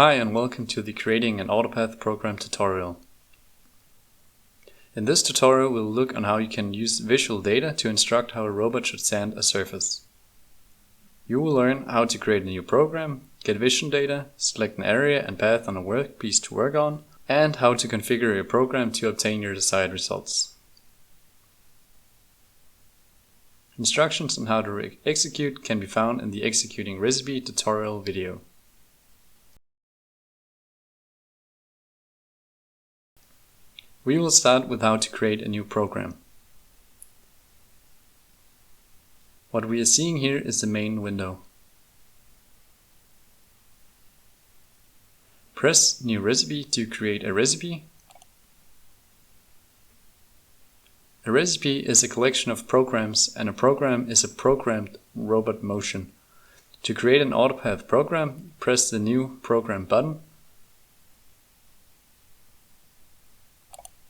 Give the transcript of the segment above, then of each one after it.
Hi and welcome to the Creating an Autopath program tutorial. In this tutorial we'll look on how you can use visual data to instruct how a robot should sand a surface. You will learn how to create a new program, get vision data, select an area and path on a workpiece to work on, and how to configure your program to obtain your desired results. Instructions on how to execute can be found in the Executing Recipe tutorial video. We will start with how to create a new program. What we are seeing here is the main window. Press New Recipe to create a recipe. A recipe is a collection of programs, and a program is a programmed robot motion. To create an Autopath program, press the New Program button.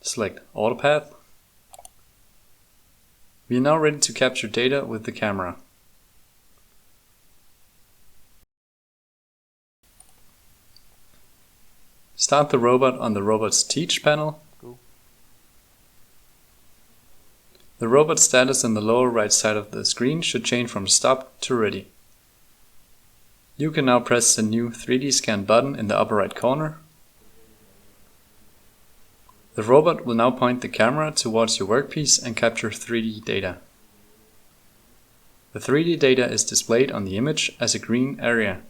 Select Autopath. We are now ready to capture data with the camera. Start the robot on the Robot's Teach panel. The robot status in the lower right side of the screen should change from Stop to Ready. You can now press the new 3D Scan button in the upper right corner. The robot will now point the camera towards your workpiece and capture 3D data. The 3D data is displayed on the image as a green area.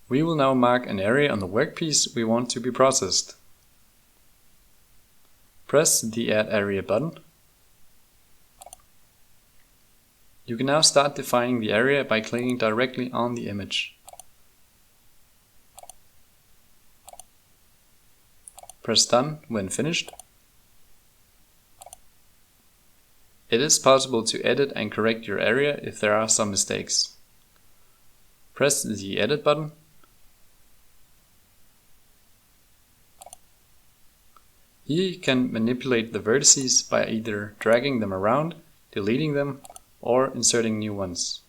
We will now mark an area on the workpiece we want to be processed. Press the Add Area button. You can now start defining the area by clicking directly on the image. Press Done when finished. It is possible to edit and correct your area if there are some mistakes. Press the Edit button. Here you can manipulate the vertices by either dragging them around, deleting them, or inserting new ones.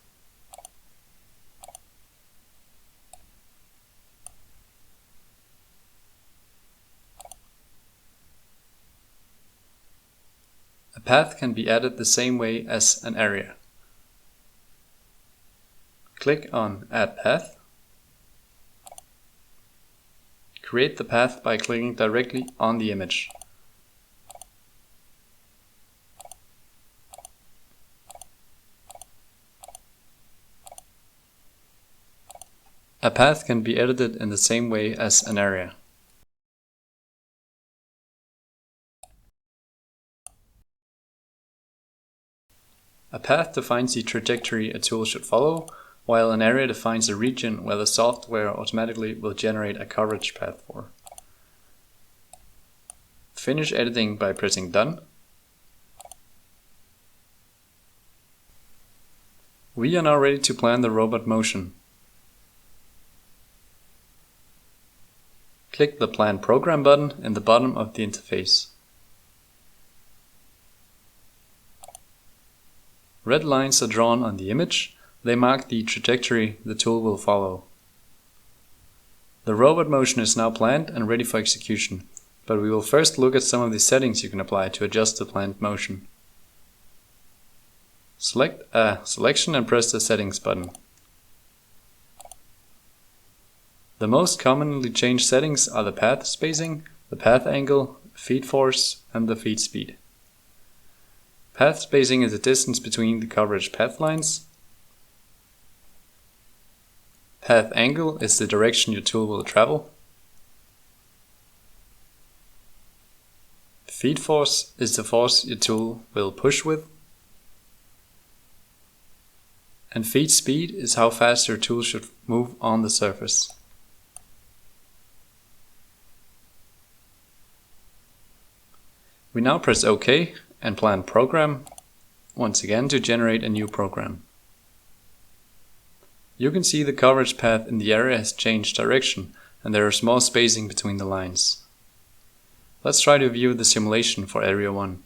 A path can be added the same way as an area. Click on Add Path. Create the path by clicking directly on the image. A path can be edited in the same way as an area. A path defines the trajectory a tool should follow, while an area defines a region where the software automatically will generate a coverage path for. Finish editing by pressing Done. We are now ready to plan the robot motion. Click the Plan Program button in the bottom of the interface. Red lines are drawn on the image. They mark the trajectory the tool will follow. The robot motion is now planned and ready for execution, but we will first look at some of the settings you can apply to adjust the planned motion. Select a selection and press the Settings button. The most commonly changed settings are the path spacing, the path angle, feed force, and the feed speed. Path spacing is the distance between the coverage path lines. Path angle is the direction your tool will travel. Feed force is the force your tool will push with. And feed speed is how fast your tool should move on the surface. We now press OK and Plan Program, once again to generate a new program. You can see the coverage path in the area has changed direction and there is small spacing between the lines. Let's try to view the simulation for Area 1.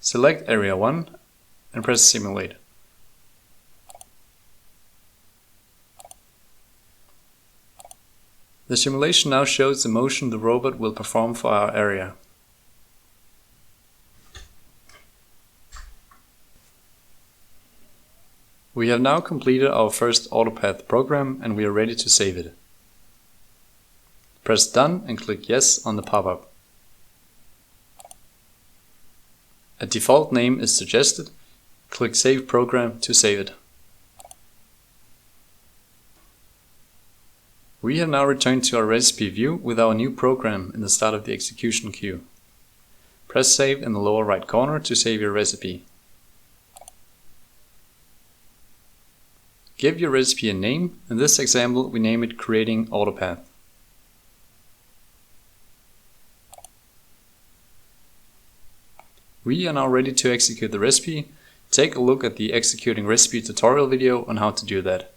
Select Area 1 and press Simulate. The simulation now shows the motion the robot will perform for our area. We have now completed our first Autopath program and we are ready to save it. Press Done and click Yes on the pop-up. A default name is suggested. Click Save Program to save it. We have now returned to our recipe view with our new program in the start of the execution queue. Press Save in the lower right corner to save your recipe. Give your recipe a name. In this example, we name it Creating Autopath. We are now ready to execute the recipe. Take a look at the executing recipe tutorial video on how to do that.